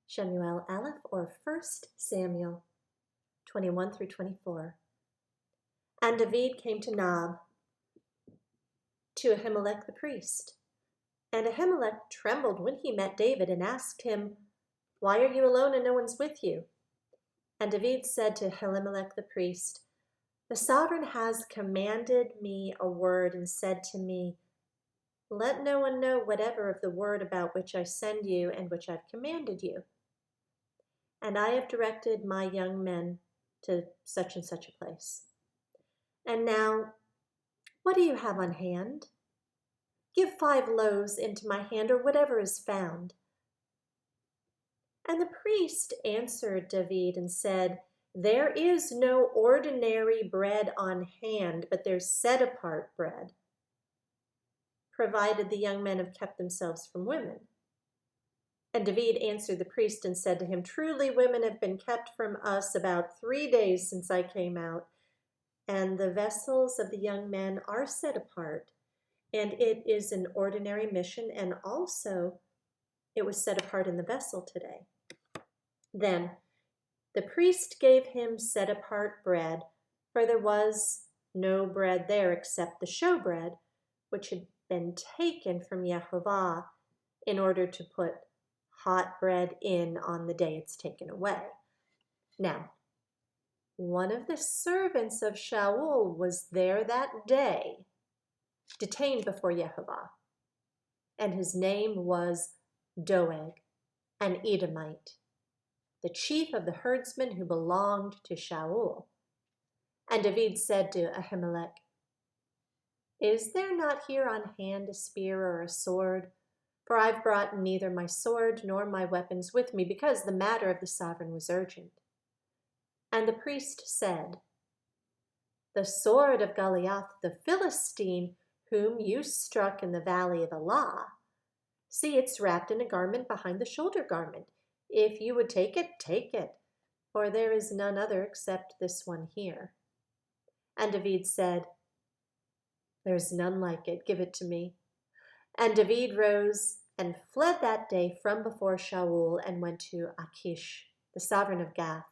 Shemuel Aleph, or 1 Samuel 21 through 24. And David came to Nob, to Ahimelech the priest. And Ahimelech trembled when he met David and asked him, "Why are you alone and no one's with you?" And David said to Ahimelech the priest, "The sovereign has commanded me a word and said to me, 'Let no one know whatever of the word about which I send you and which I've commanded you.' And I have directed my young men to such and such a place. And now, what do you have on hand? Give 5 loaves into my hand, or whatever is found." And the priest answered David and said, "There is no ordinary bread on hand, but there's set-apart bread, provided the young men have kept themselves from women." And David answered the priest and said to him, "Truly women have been kept from us about 3 days since I came out, and the vessels of the young men are set apart, and it is an ordinary mission, and also it was set apart in the vessel today." Then the priest gave him set apart bread, for there was no bread there except the showbread, which had been taken from YHVH in order to put hot bread in on the day it's taken away. Now, one of the servants of Sha'ul was there that day, detained before YHVH, and his name was Doeg, an Edomite, the chief of the herdsmen who belonged to Sha'ul. And David said to Ahimelech, "Is there not here on hand a spear or a sword? For I've brought neither my sword nor my weapons with me, because the matter of the sovereign was urgent." And the priest said, "The sword of Goliath the Philistine, whom you struck in the valley of Elah. See, it's wrapped in a garment behind the shoulder garment. If you would take it, for there is none other except this one here." And David said, "There's none like it. Give it to me." And David rose and fled that day from before Sha'ul and went to Achish, the sovereign of Gath.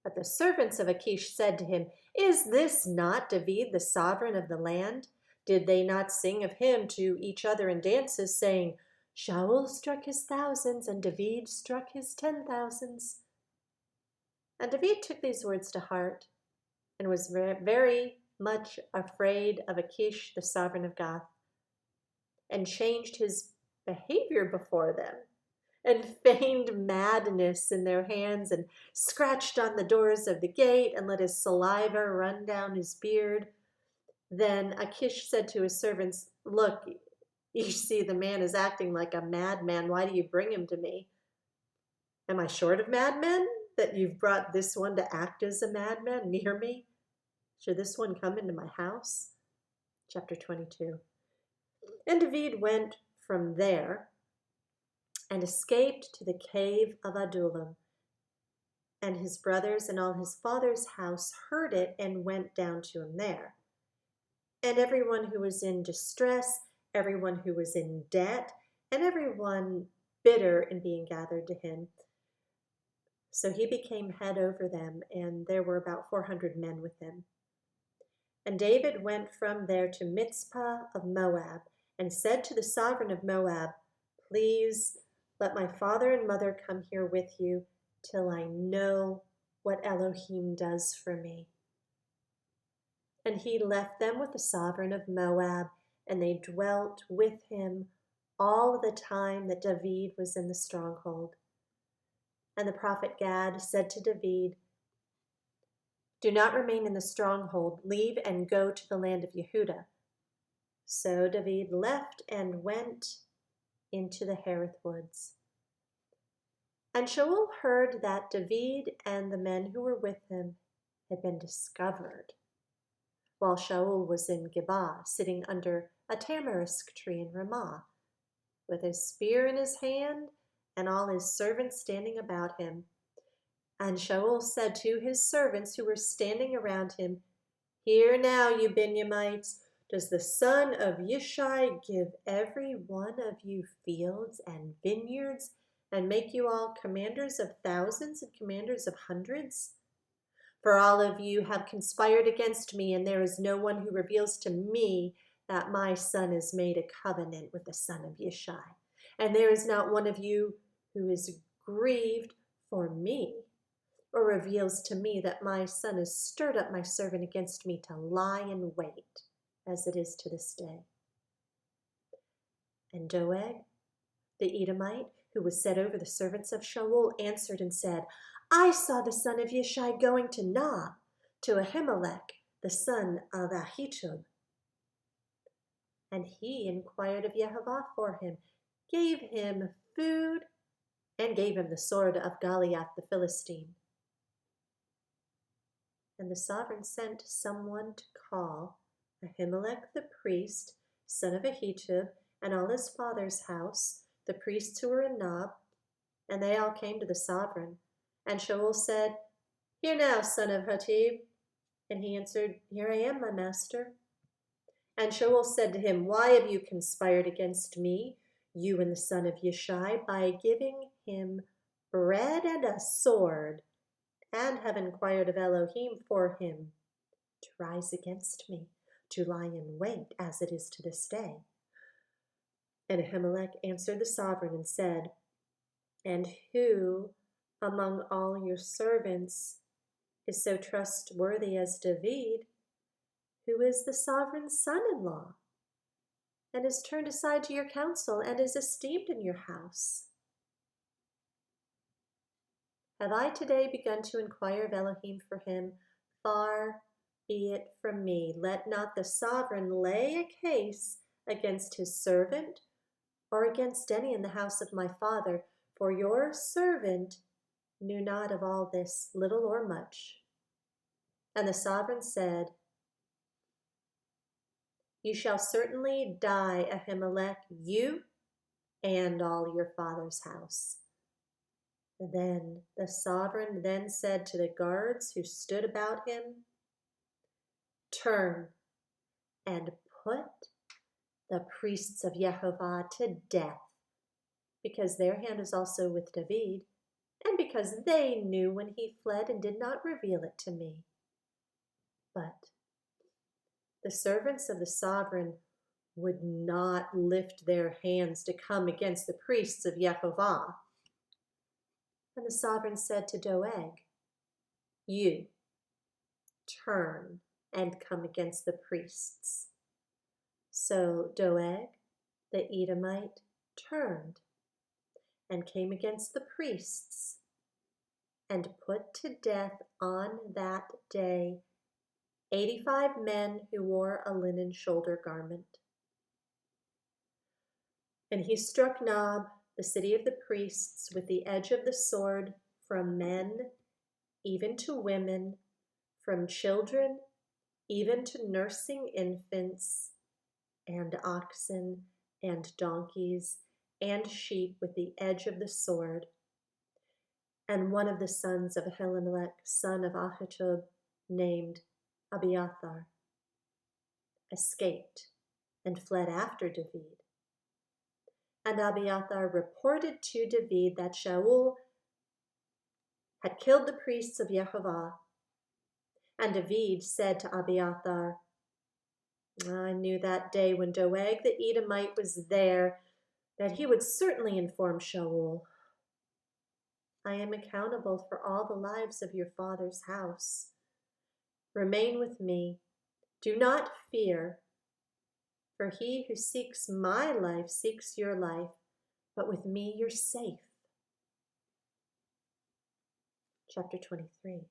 But the servants of Achish said to him, "Is this not David, the sovereign of the land? Did they not sing of him to each other in dances, saying, 'Sha'ul struck his thousands, and David struck his 10,000s'?" And David took these words to heart, and was very much afraid of Achish, the sovereign of Gath, and changed his behavior before them, and feigned madness in their hands, and scratched on the doors of the gate, and let his saliva run down his beard. Then Achish said to his servants, "Look, you see the man is acting like a madman. Why do you bring him to me? Am I short of madmen, that you've brought this one to act as a madman near me? Should this one come into my house?" Chapter 22. And David went from there and escaped to the cave of Adullam. And his brothers and all his father's house heard it and went down to him there. And everyone who was in distress, everyone who was in debt, and everyone bitter in being gathered to him. So he became head over them, and there were about 400 men with him. And David went from there to Mizpah of Moab, and said to the sovereign of Moab, "Please let my father and mother come here with you, till I know what Elohim does for me." And he left them with the sovereign of Moab, and they dwelt with him all the time that David was in the stronghold. And the prophet Gad said to David, "Do not remain in the stronghold. Leave and go to the land of Yehudah." So David left and went into the Hereth woods. And Sha'ul heard that David and the men who were with him had been discovered, while Sha'ul was in Gibah, sitting under a tamarisk tree in Ramah, with his spear in his hand and all his servants standing about him. And Sha'ul said to his servants who were standing around him, "Hear now, you Benjamites, does the son of Yishai give every one of you fields and vineyards and make you all commanders of thousands and commanders of hundreds? For all of you have conspired against me, and there is no one who reveals to me that my son has made a covenant with the son of Yishai. And there is not one of you who is grieved for me, or reveals to me that my son has stirred up my servant against me to lie in wait, as it is to this day. And Doeg, the Edomite, who was set over the servants of Sha'ul, answered and said, I saw the son of Yishai going to Nob, to Ahimelech, the son of Ahitub. And he inquired of Yehovah for him, gave him food, and gave him the sword of Goliath the Philistine. And the sovereign sent someone to call Ahimelech the priest, son of Ahitub, and all his father's house, the priests who were in Nob, and they all came to the sovereign. And Sha'ul said, Here now, son of Hatib. And he answered, Here I am, my master. And Sha'ul said to him, Why have you conspired against me, you and the son of Yishai, by giving him bread and a sword, and have inquired of Elohim for him, to rise against me, to lie in wait, as it is to this day? And Ahimelech answered the sovereign and said, And who among all your servants is so trustworthy as David, who is the sovereign's son-in-law, and has turned aside to your counsel, and is esteemed in your house? Have I today begun to inquire of Elohim for him? Far be it from me. Let not the sovereign lay a case against his servant, or against any in the house of my father, for your servant knew not of all this, little or much. And the sovereign said, You shall certainly die, Ahimelech, you and all your father's house. Then the sovereign then said to the guards who stood about him, Turn and put the priests of Yehovah to death, because their hand is also with David, and because they knew when he fled and did not reveal it to me. But the servants of the sovereign would not lift their hands to come against the priests of Yehovah. And the sovereign said to Doeg, You turn and come against the priests. So Doeg, the Edomite, turned and came against the priests, and put to death on that day 85 men who wore a linen shoulder garment. And he struck Nob, the city of the priests, with the edge of the sword, from men even to women, from children even to nursing infants, and oxen and donkeys and sheep with the edge of the sword. And one of the sons of Ahimelech, son of Ahitub, named Abiathar, escaped and fled after David. And Abiathar reported to David that Sha'ul had killed the priests of Yehovah. And David said to Abiathar, I knew that day when Doeg the Edomite was there that he would certainly inform Sha'ul. I am accountable for all the lives of your father's house. Remain with me. Do not fear, for he who seeks my life seeks your life, but with me you're safe. Chapter 23.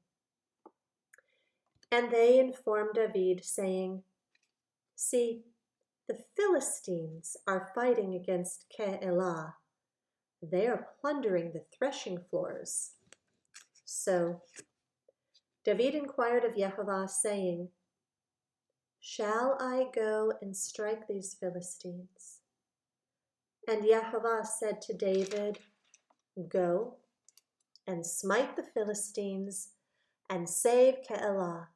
And they informed David, saying, See, the Philistines are fighting against Keilah. They are plundering the threshing floors. So David inquired of Yehovah, saying, Shall I go and strike these Philistines? And Yehovah said to David, Go and smite the Philistines and save Keilah.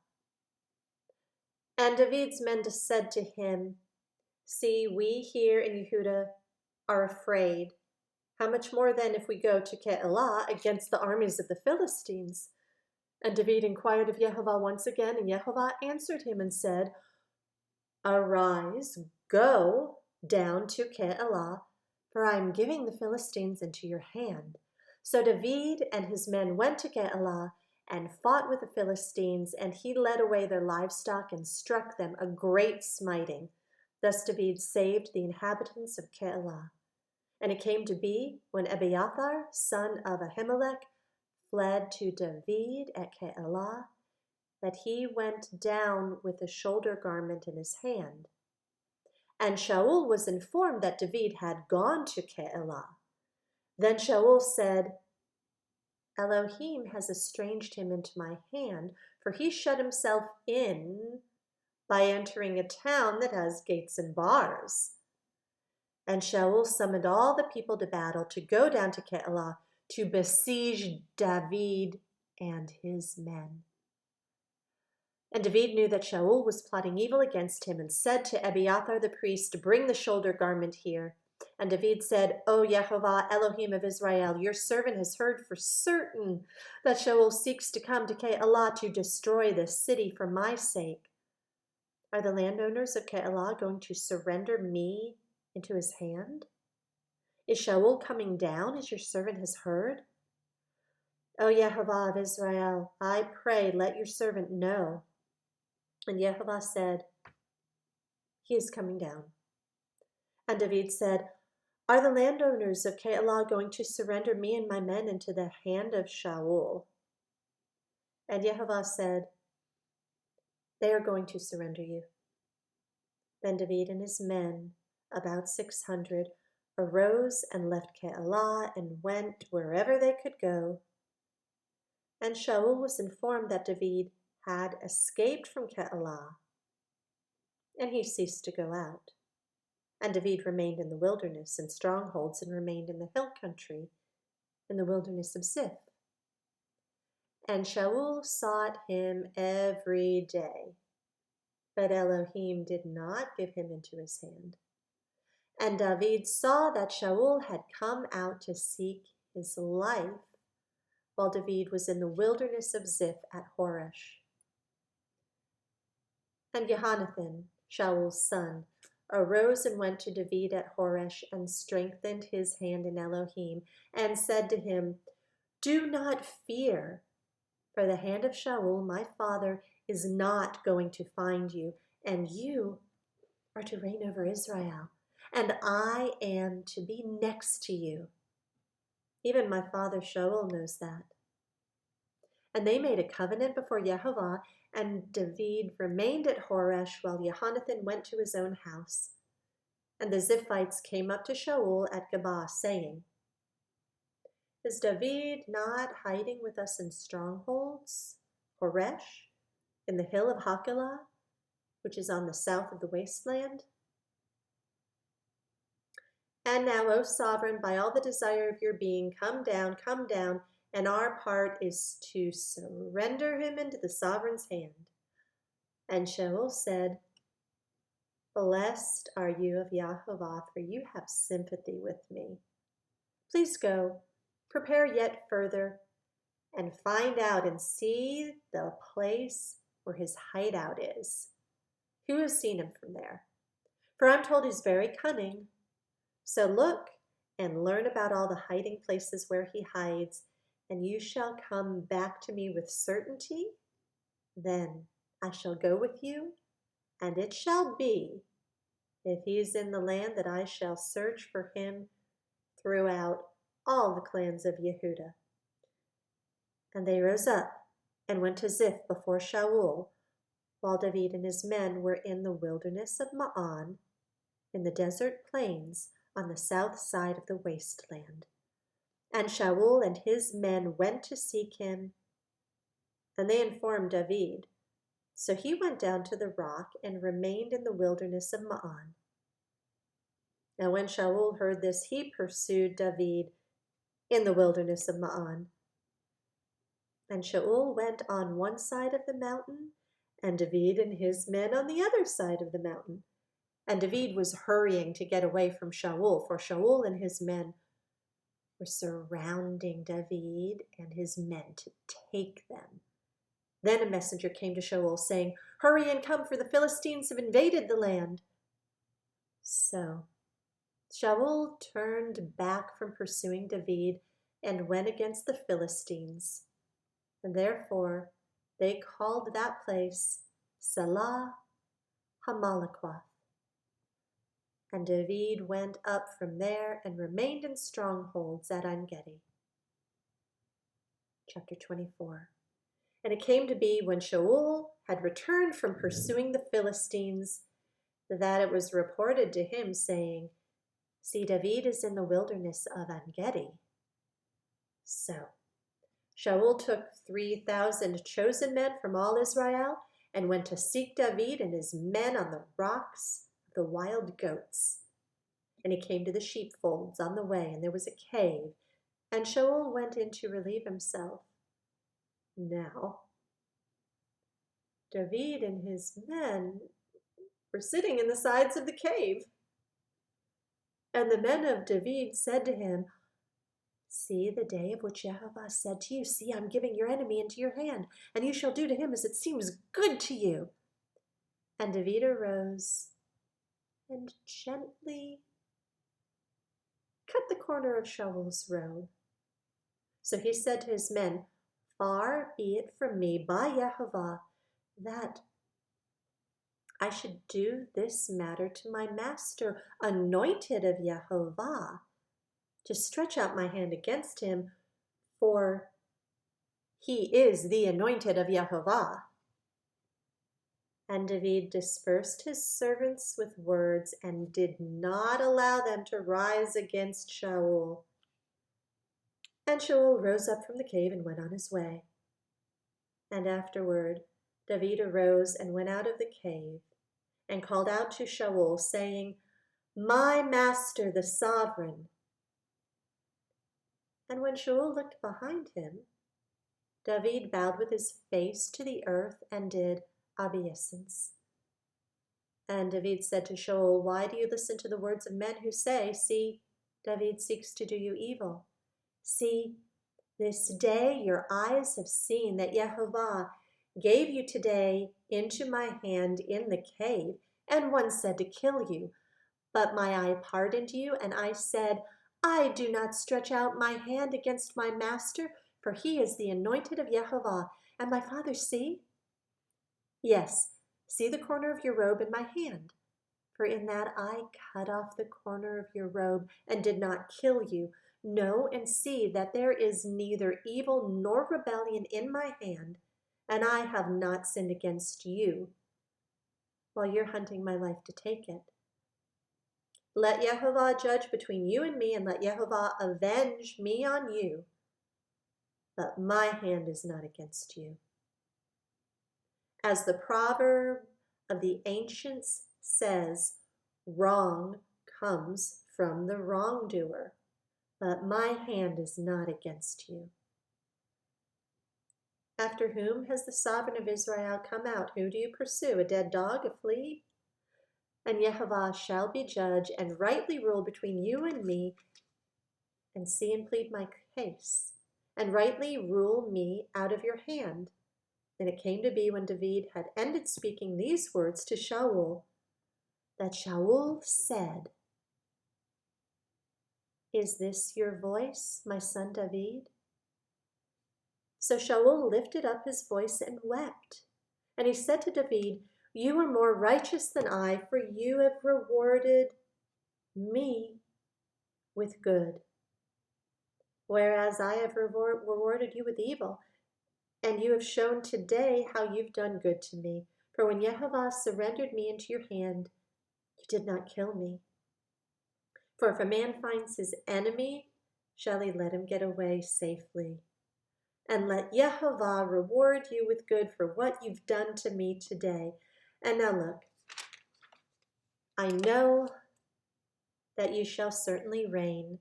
And David's men said to him, See, we here in Yehudah are afraid, How much more then if we go to Keilah against the armies of the Philistines? And David inquired of Yehovah once again, and Yehovah answered him and said, Arise, go down to Keilah, for I am giving the Philistines into your hand. So David and his men went to Keilah and fought with the Philistines, and he led away their livestock and struck them a great smiting. Thus David saved the inhabitants of Keilah. And it came to be, when Abiathar, son of Ahimelech, fled to David at Keilah, that he went down with a shoulder garment in his hand. And Sha'ul was informed that David had gone to Keilah. Then Sha'ul said, Elohim has estranged him into my hand, for he shut himself in by entering a town that has gates and bars. And Sha'ul summoned all the people to battle to go down to Keilah to besiege David and his men. And David knew that Sha'ul was plotting evil against him and said to Abiathar the priest, Bring the shoulder garment here. And David said, O Yehovah, Elohim of Israel, your servant has heard for certain that Sha'ul seeks to come to Keilah to destroy this city for my sake. Are the landowners of Keilah going to surrender me into his hand? Is Sha'ul coming down as your servant has heard? O Yehovah of Israel, I pray, let your servant know. And Yehovah said, He is coming down. And David said, Are the landowners of Keilah going to surrender me and my men into the hand of Sha'ul? And Yehovah said, They are going to surrender you. Then David and his men, about 600, arose and left Keilah and went wherever they could go. And Sha'ul was informed that David had escaped from Keilah, and he ceased to go out. And David remained in the wilderness and strongholds, and remained in the hill country, in the wilderness of Ziph. And Sha'ul sought him every day, but Elohim did not give him into his hand. And David saw that Sha'ul had come out to seek his life, while David was in the wilderness of Ziph at Horesh. And Jonathan, Sha'ul's son, arose and went to David at Horesh and strengthened his hand in Elohim, and said to him, Do not fear, for the hand of Sha'ul, my father, is not going to find you, and you are to reign over Israel, and I am to be next to you. Even my father Sha'ul knows that. And they made a covenant before Yehovah, and David remained at Horesh while Jonathan went to his own house. And the Ziphites came up to Sha'ul at Gabah, saying, Is David not hiding with us in strongholds, Horesh, in the hill of Hakilah, which is on the south of the wasteland? And now, O sovereign, by all the desire of your being, come down, and our part is to surrender him into the sovereign's hand. And Sha'ul said, Blessed are you of Yehovah, for you have sympathy with me. Please go, prepare yet further, and find out and see the place where his hideout is. Who has seen him from there? For I'm told he's very cunning. So look and learn about all the hiding places where he hides, and you shall come back to me with certainty. Then I shall go with you, and it shall be, if he is in the land, that I shall search for him throughout all the clans of Yehudah. And they rose up and went to Ziph before Sha'ul, while David and his men were in the wilderness of Ma'an, in the desert plains on the south side of the wasteland. And Sha'ul and his men went to seek him, and they informed David. So he went down to the rock and remained in the wilderness of Ma'an. Now when Sha'ul heard this, he pursued David in the wilderness of Ma'an. And Sha'ul went on one side of the mountain, and David and his men on the other side of the mountain. And David was hurrying to get away from Sha'ul, for Sha'ul and his men were surrounding David and his men to take them. Then a messenger came to Sha'ul, saying, "Hurry and come, for the Philistines have invaded the land." So Sha'ul turned back from pursuing David and went against the Philistines. And therefore they called that place Selah Hamalekwath. And David went up from there and remained in strongholds at En-gedi. Chapter 24. And it came to be, when Sha'ul had returned from pursuing the Philistines, that it was reported to him, saying, "See, David is in the wilderness of En-gedi." So Sha'ul took 3,000 chosen men from all Israel and went to seek David and his men on the rocks of the wild goats. And he came to the sheepfolds on the way, and there was a cave, and Sha'ul went in to relieve himself. Now David and his men were sitting in the sides of the cave. And the men of David said to him, "See the day of which YHVH said to you, see, I'm giving your enemy into your hand, and you shall do to him as it seems good to you." And David arose and gently cut the corner of Sha'ul's robe. So he said to his men, "Far be it from me by YHVH that I should do this matter to my master, anointed of YHVH, to stretch out my hand against him, for he is the anointed of YHVH." And David dispersed his servants with words and did not allow them to rise against Sha'ul. And Sha'ul rose up from the cave and went on his way. And afterward David arose and went out of the cave and called out to Sha'ul, saying, "My master, the sovereign." And when Sha'ul looked behind him, David bowed with his face to the earth and did obeisance. And David said to Sha'ul, "Why do you listen to the words of men who say, 'See, David seeks to do you evil'? See, this day your eyes have seen that YHVH gave you today into my hand in the cave, and one said to kill you. But my eye pardoned you, and I said, I do not stretch out my hand against my master, for he is the anointed of YHVH. And my father, see? Yes, see the corner of your robe in my hand. For in that I cut off the corner of your robe and did not kill you. Know and see that there is neither evil nor rebellion in my hand, and I have not sinned against you, while you're hunting my life to take it. Let YHVH judge between you and me, and let YHVH avenge me on you. But my hand is not against you. As the proverb of the ancients says, wrong comes from the wrongdoer, but my hand is not against you. After whom has the sovereign of Israel come out? Who do you pursue? A dead dog, a flea? And YHVH shall be judge and rightly rule between you and me, and see and plead my case, and rightly rule me out of your hand. And it came to be, when David had ended speaking these words to Sha'ul, that Sha'ul said, Is this your voice, my son David? So Sha'ul lifted up his voice and wept. And he said to David, You are more righteous than I, for you have rewarded me with good, whereas I have rewarded you with evil. And you have shown today how you've done good to me. For when YHVH surrendered me into your hand, you did not kill me. For if a man finds his enemy, shall he let him get away safely? And let YHVH reward you with good for what you've done to me today. And now look, I know that you shall certainly reign,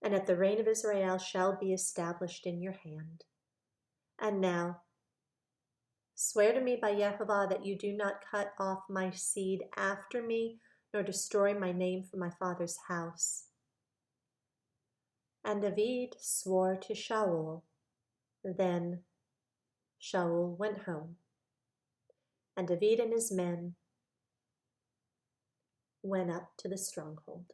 and that the reign of Israel shall be established in your hand. And now, swear to me by YHVH that you do not cut off my seed after me, nor destroy my name from my father's house. And David swore to Sha'ul. Then Sha'ul went home, and David and his men went up to the stronghold.